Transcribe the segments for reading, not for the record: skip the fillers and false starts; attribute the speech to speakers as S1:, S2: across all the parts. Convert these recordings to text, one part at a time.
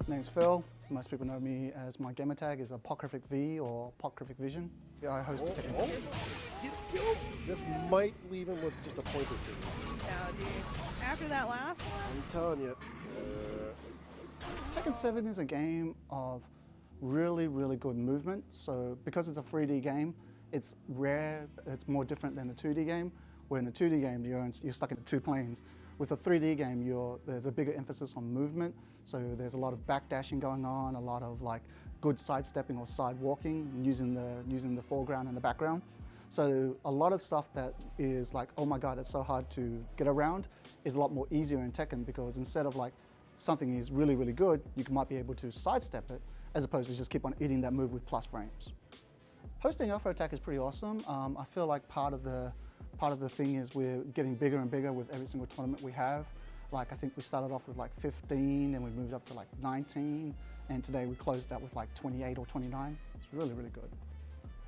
S1: Name's Phil. Most people know me as my gamer tag is Apocryphic V or Apocryphic Vision. I host Tekken.
S2: This might leave him with just a point or two.
S3: Yeah, dude. After that last one.
S2: I'm telling you.
S1: Tekken 7 is a game of really, really good movement. So because it's a 3D game, it's rare, it's more different than a 2D game. Where in a 2D game, you're stuck in two planes. With a 3D game, there's a bigger emphasis on movement. So there's a lot of backdashing going on, a lot of like good sidestepping or side walking, using the foreground and the background. So a lot of stuff that is like, oh my God, it's so hard to get around, is a lot more easier in Tekken, because instead of like something is really, really good, you might be able to sidestep it, as opposed to just keep on eating that move with plus frames. Hosting Alpha Attack is pretty awesome. I feel like part of the thing is we're getting bigger and bigger with every single tournament we have. Like I think we started off with like 15, and we moved up to like 19, and today we closed out with like 28 or 29. It's really, really good.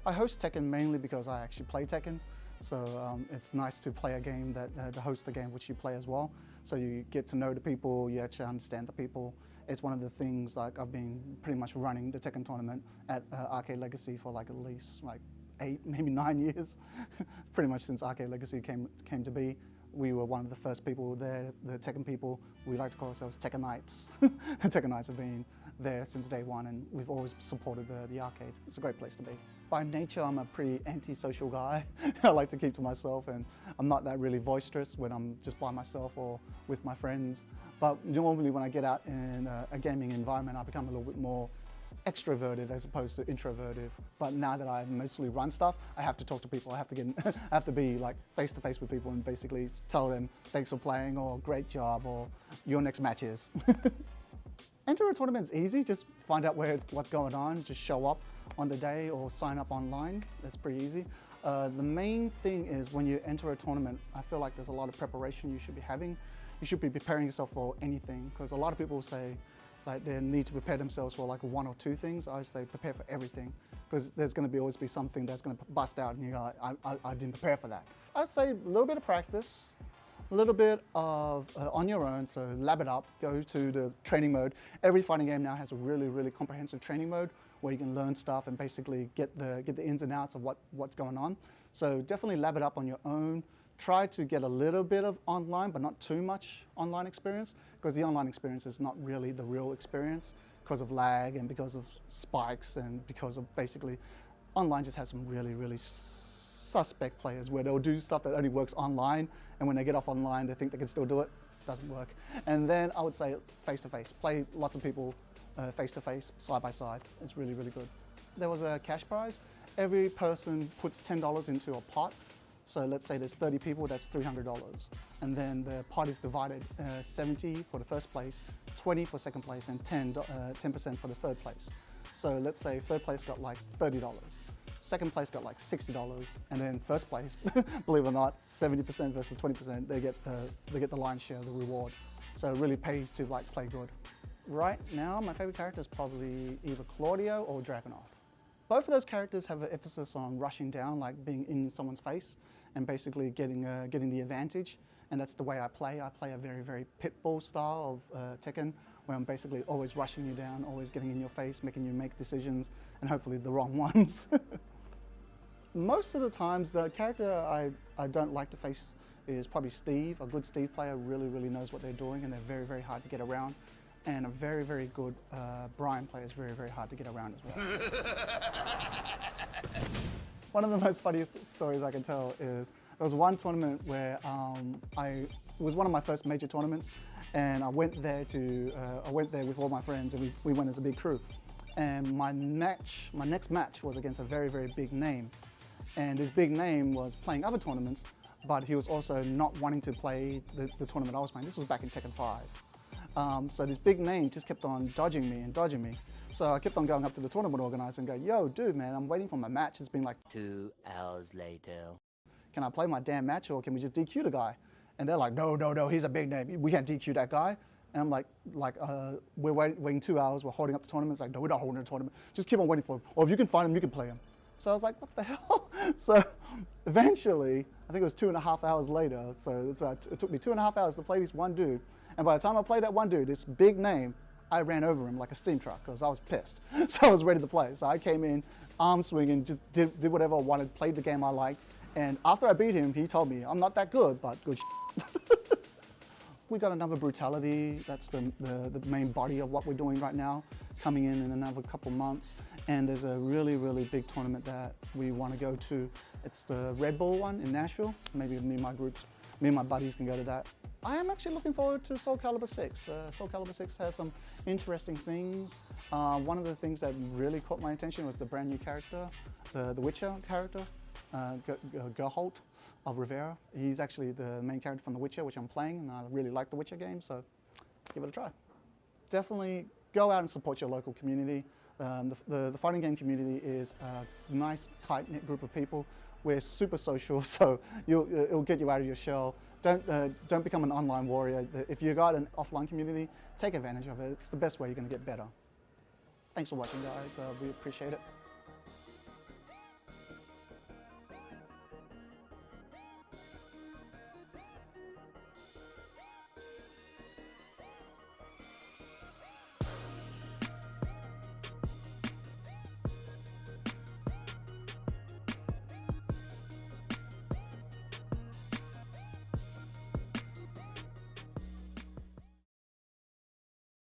S1: I host Tekken mainly because I actually play Tekken, so it's nice to play a game to host a game which you play as well. So you get to know the people, you actually understand the people. It's one of the things, like I've been pretty much running the Tekken tournament at Arcade Legacy for like at least like 8, maybe 9 years. Pretty much since Arcade Legacy came to be. We were one of the first people there, the Tekken people. We like to call ourselves Tekkenites. The Tekkenites have been there since day one, and we've always supported the arcade. It's a great place to be. By nature, I'm a pretty anti-social guy. I like to keep to myself, and I'm not that really boisterous when I'm just by myself or with my friends. But normally when I get out in a gaming environment, I become a little bit more extroverted as opposed to introverted. But now that I mostly run stuff, I have to talk to people. I have to I have to be like face to face with people and basically tell them thanks for playing, or great job, or your next match is. Enter a tournament's easy. Just find out what's going on. Just show up on the day or sign up online. That's pretty easy. The main thing is when you enter a tournament, I feel like there's a lot of preparation you should be having. You should be preparing yourself for anything, because a lot of people say like they need to prepare themselves for like 1 or 2 things. I say prepare for everything, because there's going to always be something that's going to bust out and you're like, I didn't prepare for that. I'd say a little bit of practice, a little bit of on your own, so lab it up, go to the training mode. Every fighting game now has a really, really comprehensive training mode where you can learn stuff and basically get the ins and outs of what's going on. So definitely lab it up on your own. Try to get a little bit of online, but not too much online experience, because the online experience is not really the real experience because of lag and because of spikes and because of basically online just has some really, really suspect players where they'll do stuff that only works online, and when they get off online, they think they can still do it. Doesn't work. And then I would say face-to-face. Play lots of people face-to-face, side-by-side. It's really, really good. There was a cash prize. Every person puts $10 into a pot. So let's say there's 30 people, that's $300. And then the pot is divided 70 for the first place, 20 for second place, and 10% for the third place. So let's say third place got like $30. Second place got like $60, and then first place, believe it or not, 70% versus 20%, they get the lion's share of the reward. So it really pays to like play good. Right now, my favorite character is probably either Claudio or Dragunov. Both of those characters have an emphasis on rushing down, like being in someone's face and basically getting the advantage. And that's the way I play. I play a very, very pitbull style of Tekken, where I'm basically always rushing you down, always getting in your face, making you make decisions, and hopefully the wrong ones. Most of the times, the character I don't like to face is probably Steve. A good Steve player really, really knows what they're doing, and they're very, very hard to get around. And a very, very good Brian player is very, very hard to get around as well. One of the most funniest stories I can tell is there was one tournament where it was one of my first major tournaments, and I went there with all my friends, and we went as a big crew. And my next match was against a very, very big name. And this big name was playing other tournaments, but he was also not wanting to play the tournament I was playing. This was back in Tekken 5. So this big name just kept on dodging me. So I kept on going up to the tournament organizer and going, yo, dude, man, I'm waiting for my match. It's been like
S4: 2 hours later.
S1: Can I play my damn match, or can we just DQ the guy? And they're like, no, he's a big name. We can't DQ that guy. And I'm like, we're waiting 2 hours. We're holding up the tournament. It's like, no, we're not holding the tournament. Just keep on waiting for him. Or if you can find him, you can play him. So I was like, what the hell? So eventually, I think it was 2.5 hours later. So it took me 2.5 hours to play this one dude. And by the time I played that one dude, this big name I ran over him like a steam truck because I was pissed. So I was ready to play. So I came in, arm swinging, just did whatever I wanted, played the game I liked. And after I beat him, he told me, I'm not that good, but good We got another Brutality. That's the main body of what we're doing right now, coming in another couple months. And there's a really, really big tournament that we want to go to. It's the Red Bull one in Nashville. Maybe me and my buddies can go to that. I am actually looking forward to Soul Calibur 6. Soul Calibur 6 has some interesting things. One of the things that really caught my attention was the brand new character, the Witcher character, Geralt of Rivera. He's actually the main character from The Witcher, which I'm playing, and I really like The Witcher game, so give it a try. Definitely go out and support your local community. The fighting game community is a nice, tight-knit group of people. We're super social, so it'll get you out of your shell. Don't become an online warrior. If you got an offline community, take advantage of it. It's the best way you're going to get better. Thanks for watching, guys. We appreciate it.